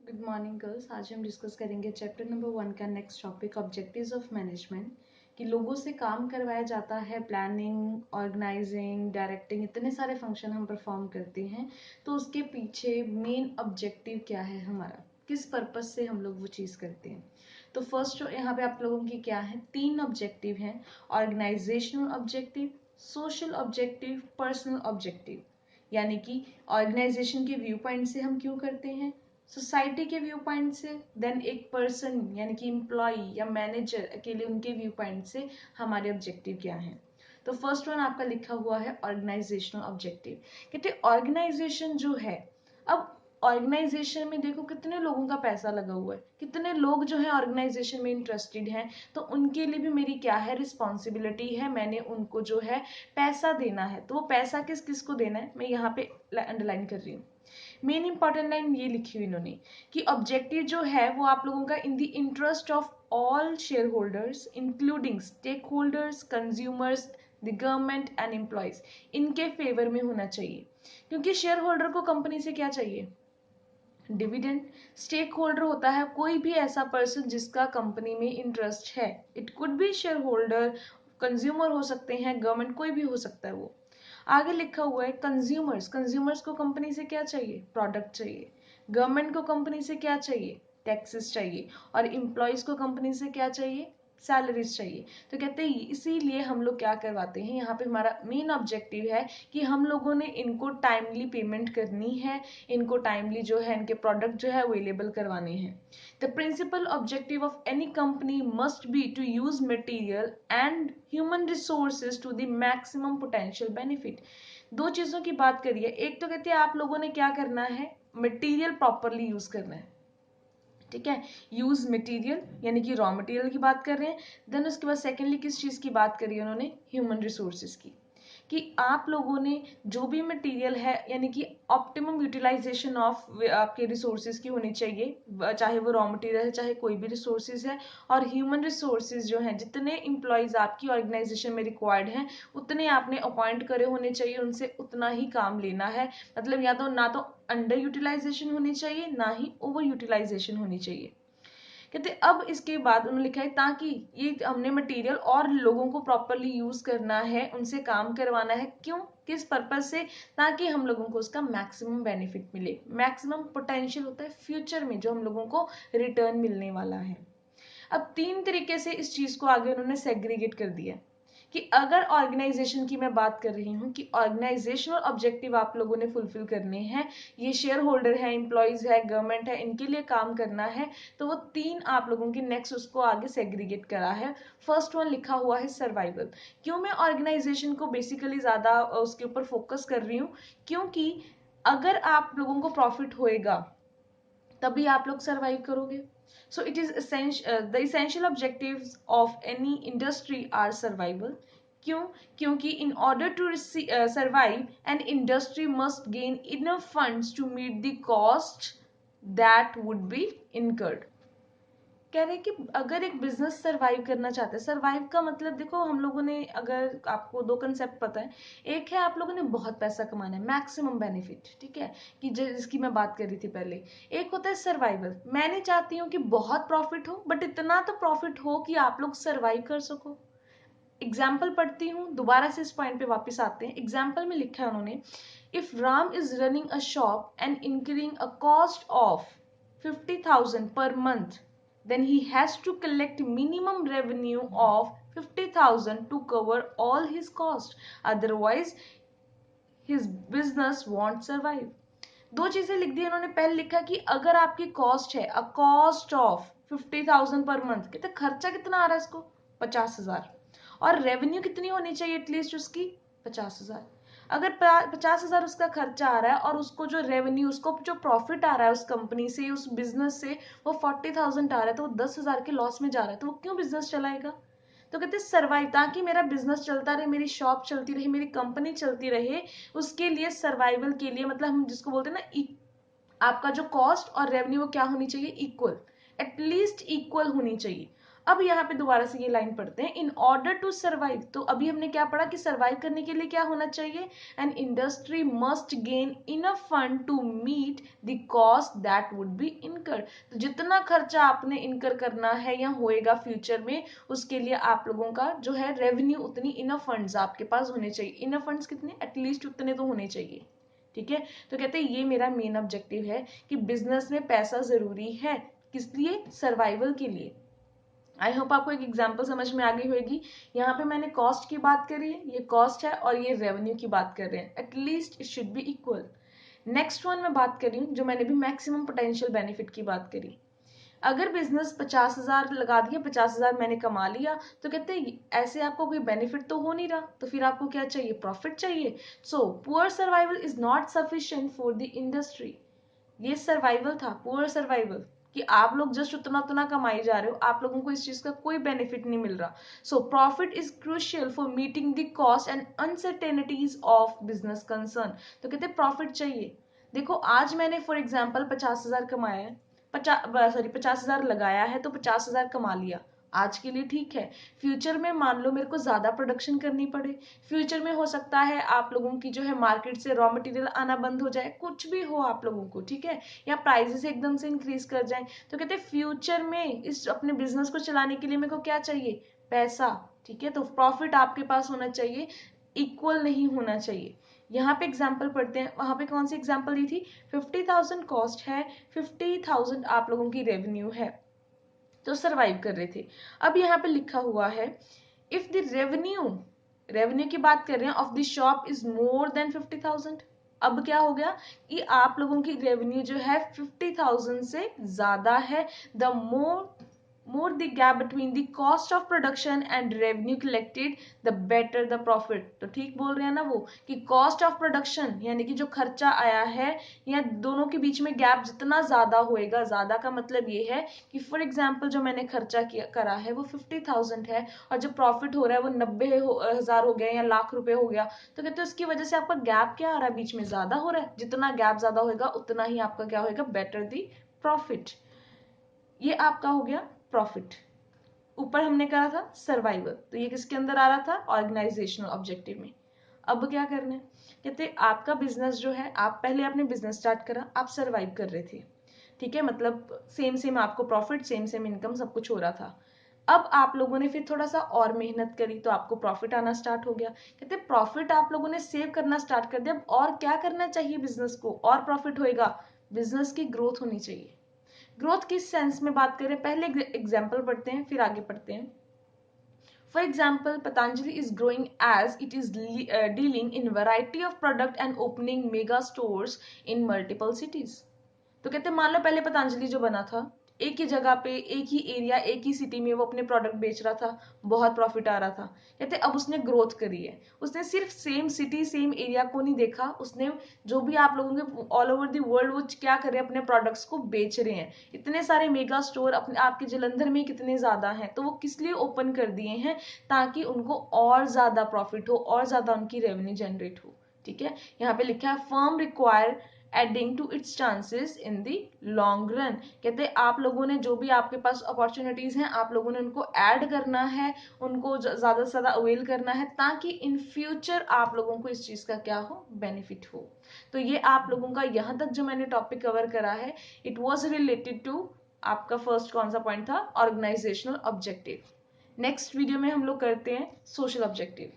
Good morning girls. आज हम discuss करेंगे चैप्टर नंबर 1 का next topic objectives of management. कि लोगों से काम करवाया जाता है, प्लानिंग, ऑर्गेनाइजिंग, डायरेक्टिंग, इतने सारे फंक्शन हम परफॉर्म करते हैं, तो उसके पीछे मेन ऑब्जेक्टिव क्या है हमारा, किस पर्पज से हम लोग वो चीज़ करते हैं। तो फर्स्ट यहाँ पे आप लोगों की क्या है, 3 ऑब्जेक्टिव हैं। Organisational objective, social objective, personal objective. यानी कि ऑर्गेनाइजेशन के व्यू पॉइंट से हम क्यों करते हैं, सोसाइटी के व्यू पॉइंट से, देन एक पर्सन यानी कि एम्प्लॉय या मैनेजर के लिए उनके व्यू पॉइंट से हमारे ऑब्जेक्टिव क्या हैं। तो फर्स्ट वन आपका लिखा हुआ है ऑर्गेनाइजेशनल ऑब्जेक्टिव। कहते ऑर्गेनाइजेशन जो है, अब ऑर्गेनाइजेशन में देखो कितने लोगों का पैसा लगा हुआ है, कितने लोग जो है ऑर्गेनाइजेशन में इंटरेस्टेड हैं, तो उनके लिए भी मेरी क्या है, रिस्पॉन्सिबिलिटी है, मैंने उनको जो है पैसा देना है। तो वो पैसा किस किस को देना है, मैं यहाँ पे अंडरलाइन कर रही हूँ। मेन इंपॉर्टेंट लाइन ये लिखी हुई इन्होंने कि ऑब्जेक्टिव जो है वो आप लोगों का in the interest of all share holders including stake holders, consumers, the government and employees, इनके फेवर में होना चाहिए। क्योंकि शेयर होल्डर को कंपनी से क्या चाहिए, डिविडेंड। स्टेक होल्डर होता है कोई भी ऐसा पर्सन जिसका कंपनी में इंटरेस्ट है, it could be share holder, consumer हो सकते हैं, गवर्नमेंट, कोई भी हो सकता है वो। आगे लिखा हुआ है कंज्यूमर्स, कंज्यूमर्स को कंपनी से क्या चाहिए, प्रोडक्ट चाहिए। गवर्नमेंट को कंपनी से क्या चाहिए, टैक्सेस चाहिए। और इम्प्लॉयज को कंपनी से क्या चाहिए, सैलरीज चाहिए। तो कहते हैं इसीलिए हम लोग क्या करवाते हैं, यहाँ पे हमारा मेन ऑब्जेक्टिव है कि हम लोगों ने इनको टाइमली पेमेंट करनी है, इनको टाइमली जो है इनके प्रोडक्ट जो है अवेलेबल करवाने हैं। The principal objective of any company must be to use material and human resources to the maximum potential benefit. दो चीजों की बात करिए, एक तो कहती है आप लोगों ने क्या करना है, मटेरियल प्रॉपरली यूज करना है, ठीक है, यूज मटेरियल यानी कि रॉ मटेरियल की बात कर रहे हैं। देन उसके बाद सेकेंडली किस चीज की बात करी है उन्होंने, ह्यूमन रिसोर्सेज की, कि आप लोगों ने जो भी मटेरियल है यानी कि ऑप्टिमम यूटिलाइजेशन ऑफ आपके रिसोर्सेज की होनी चाहिए, चाहे वो रॉ मटेरियल है चाहे कोई भी रिसोर्सेज है। और ह्यूमन रिसोर्सेज जो है, जितने इंप्लॉयज आपकी ऑर्गेनाइजेशन में रिक्वायर्ड हैं उतने आपने अपॉइंट करे होने चाहिए, उनसे उतना ही काम लेना है। मतलब या तो ना तो अंडर यूटिलाइजेशन होनी चाहिए, ना ही ओवर यूटिलाइजेशन होनी चाहिए। कहते अब इसके बाद उन्होंने लिखा है ताकि ये हमने मटेरियल और लोगों को प्रॉपरली यूज करना है, उनसे काम करवाना है, क्यों, किस पर्पज से, ताकि हम लोगों को उसका मैक्सिमम बेनिफिट मिले, मैक्सिमम पोटेंशियल होता है फ्यूचर में जो हम लोगों को रिटर्न मिलने वाला है। अब 3 तरीके से इस चीज को आगे उन्होंने सेग्रीगेट कर दिया कि अगर ऑर्गेनाइजेशन की मैं बात कर रही हूँ कि ऑर्गेनाइजेशनल ऑब्जेक्टिव आप लोगों ने फुलफिल करने हैं, ये शेयर होल्डर है, एम्प्लॉयज है, गवर्नमेंट है, इनके लिए काम करना है, तो वो 3 आप लोगों की नेक्स्ट उसको आगे सेग्रीगेट करा है। फर्स्ट वन लिखा हुआ है सर्वाइवल। क्यों मैं ऑर्गेनाइजेशन को बेसिकली ज्यादा उसके ऊपर फोकस कर रही हूँ, क्योंकि अगर आप लोगों को प्रॉफिट होएगा तभी आप लोग सर्वाइव करोगे। So it is the essential objectives of any industry are survival. क्यों, क्योंकि in order to survive an industry must gain enough funds to meet the cost that would be incurred. कह रहे कि अगर एक बिजनेस सरवाइव करना चाहता है, सरवाइव का मतलब देखो हम लोगों ने, अगर आपको 2 कंसेप्ट पता है, एक है आप लोगों ने बहुत पैसा कमाना है, मैक्सिमम बेनिफिट, ठीक है, कि जिसकी मैं बात कर रही थी पहले। एक होता है सर्वाइवल, मैं नहीं चाहती हूँ कि बहुत प्रॉफिट हो, बट इतना तो प्रॉफिट हो कि आप लोग सर्वाइव कर सको। एग्जाम्पल पढ़ती हूँ, दोबारा से इस पॉइंट पे वापस आते हैं। एग्जाम्पल में लिखा है उन्होंने, if Ram is running a shop and increasing a cost of 50,000 per month, then he has to collect minimum revenue of 50,000 to cover all his cost, otherwise his business won't survive. दो चीजें लिख दी उन्होंने। पहले लिखा कि अगर आपकी कॉस्ट है a cost of 50,000 per month, कितना खर्चा कितना आ रहा है इसको, 50,000, और रेवेन्यू कितनी होनी चाहिए एटलीस्ट उसकी, 50,000। अगर 50,000 उसका खर्चा आ रहा है और उसको जो रेवेन्यू, उसको जो प्रॉफिट आ रहा है उस कंपनी से, उस बिजनेस से, वो 40,000 आ रहा है, तो वो 10,000 के लॉस में जा रहा है, तो वो क्यों बिजनेस चलाएगा। तो कहते सर्वाइव, ताकि मेरा बिजनेस चलता रहे, मेरी शॉप चलती रहे, मेरी कंपनी चलती रहे, उसके लिए सर्वाइवल के लिए, मतलब हम जिसको बोलते हैं ना, आपका जो कॉस्ट और रेवेन्यू वो क्या होनी चाहिए, इक्वल, एटलीस्ट इक्वल होनी चाहिए। अब यहाँ पे दोबारा से ये लाइन पढ़ते हैं, इन ऑर्डर टू सर्वाइव। तो अभी हमने क्या पढ़ा कि सर्वाइव करने के लिए क्या होना चाहिए, an industry must gain enough fund to meet the cost that would be incur. तो जितना खर्चा आपने इनकर करना है या होएगा फ्यूचर में, उसके लिए आप लोगों का जो है रेवेन्यू, उतनी इनफ फंड्स आपके पास होने चाहिए। इनफ फंड्स कितने, एटलीस्ट उतने तो होने चाहिए। ठीक है, तो कहते हैं ये मेरा मेन ऑब्जेक्टिव है कि बिजनेस में पैसा जरूरी है, किस लिए, सर्वाइवल के लिए। आई होप आपको एक एग्जाम्पल समझ में आ गई होगी। यहाँ पे मैंने कॉस्ट की बात करी है, ये कॉस्ट है, और ये रेवेन्यू की बात कर रहे हैं, at least it should be equal. Next one मैं बात करी हूँ, जो मैंने भी मैक्सिमम पोटेंशियल बेनिफिट की बात करी। अगर बिजनेस 50,000 लगा दिया, 50,000 मैंने कमा लिया, तो कहते हैं ऐसे आपको कोई बेनिफिट तो हो नहीं रहा, तो फिर आपको क्या चाहिए, प्रॉफिट चाहिए। So poor survival is not sufficient for the industry. ये सर्वाइवल था, पुअर सर्वाइवल, कि आप लोग जस्ट उतना उतना कमाई जा रहे हो, आप लोगों को इस चीज का कोई बेनिफिट नहीं मिल रहा। So profit is crucial for meeting the cost and uncertainties of business concern. तो कहते प्रॉफिट चाहिए। देखो आज मैंने फॉर एग्जाम्पल 50,000 कमाया है, 50,000 लगाया है, तो 50,000 कमा लिया, आज के लिए ठीक है। फ्यूचर में मान लो मेरे को ज्यादा प्रोडक्शन करनी पड़े, फ्यूचर में हो सकता है आप लोगों की जो है मार्केट से रॉ मटेरियल आना बंद हो जाए, कुछ भी हो आप लोगों को, ठीक है, या प्राइसेस एकदम से इंक्रीज कर जाए, तो कहते हैं फ्यूचर में इस अपने बिजनेस को चलाने के लिए मेरे को क्या चाहिए, पैसा। ठीक है, तो प्रॉफिट आपके पास होना चाहिए, इक्वल नहीं होना चाहिए। यहाँ पे एग्जाम्पल पढ़ते हैं, वहां पे कौन सी एग्जाम्पल दी थी, 50,000 कॉस्ट है, 50,000 आप लोगों की रेवेन्यू है, तो सरवाइव कर रहे थे। अब यहाँ पे लिखा हुआ है, इफ द रेवेन्यू, रेवेन्यू की बात कर रहे हैं, of the shop is more than 50,000। अब क्या हो गया कि आप लोगों की रेवेन्यू जो है 50,000 से ज्यादा है, the more the gap between the cost of production and revenue collected, the better the profit। तो ठीक बोल रहे हैं ना वो, कि cost of production यानी कि जो खर्चा आया है, या दोनों के बीच में गैप जितना ज्यादा होएगा, ज्यादा का मतलब ये है कि फॉर एग्जाम्पल जो मैंने खर्चा किया करा है वो 50,000 है, और जो प्रॉफिट हो रहा है वो 90,000 हो गया या लाख रुपए हो गया, तो कहते हैं उसकी वजह से आपका गैप क्या आ रहा है, बीच में ज्यादा हो रहा है। जितना गैप ज्यादा होगा उतना ही आपका क्या होगा, बेटर दी प्रॉफिट। ये आपका हो गया प्रॉफिट। ऊपर हमने करा था सर्वाइवल, तो ये किसके अंदर आ रहा था, ऑर्गेनाइजेशनल ऑब्जेक्टिव में। अब क्या करना है, कहते आपका बिजनेस जो है, आप पहले आपने बिजनेस स्टार्ट करा, आप सर्वाइव कर रहे थे, ठीक है, मतलब सेम सेम आपको प्रॉफिट, सेम सेम इनकम, सब कुछ हो रहा था। अब आप लोगों ने फिर थोड़ा सा और मेहनत करी, तो आपको प्रॉफिट आना स्टार्ट हो गया। कहते प्रॉफिट आप लोगों ने सेव करना स्टार्ट कर दिया, अब और क्या करना चाहिए बिजनेस को, और प्रॉफिट होएगा, बिजनेस की ग्रोथ होनी चाहिए। ग्रोथ किस सेंस में बात करें, पहले एग्जाम्पल पढ़ते हैं फिर आगे पढ़ते हैं। For example, Patanjali is growing as it is dealing in variety of product and opening mega stores in multiple cities। तो कहते मान लो पहले पतंजलि जो बना था, एक ही जगह पे, एक ही एरिया, एक ही सिटी में वो अपने प्रोडक्ट बेच रहा था, बहुत प्रॉफिट आ रहा था। कहते अब उसने ग्रोथ करी है, उसने सिर्फ सेम सिटी सेम एरिया को नहीं देखा, उसने जो भी आप लोगों के ऑल ओवर दी वर्ल्ड वो क्या कर रहे हैं, अपने प्रोडक्ट्स को बेच रहे हैं। इतने सारे मेगा स्टोर अपने आपके जलंधर में कितने ज्यादा हैं, तो वो किस लिए ओपन कर दिए हैं, ताकि उनको और ज्यादा प्रॉफिट हो, और ज्यादा उनकी रेवेन्यू जनरेट हो। ठीक है, यहाँ पे लिखा है firm require adding to its chances in the long run. कहते हैं आप लोगों ने जो भी आपके पास अपॉर्चुनिटीज हैं, आप लोगों ने उनको ऐड करना है, उनको ज्यादा से ज्यादा अवेल करना है, ताकि इन फ्यूचर आप लोगों को इस चीज का क्या हो, बेनिफिट हो। तो ये आप लोगों का यहाँ तक जो मैंने टॉपिक कवर करा है, इट वॉज रिलेटेड टू, आपका फर्स्ट कौन सा पॉइंट था, ऑर्गेनाइजेशनल ऑब्जेक्टिव। नेक्स्ट वीडियो में हम लोग करते हैं सोशल ऑब्जेक्टिव।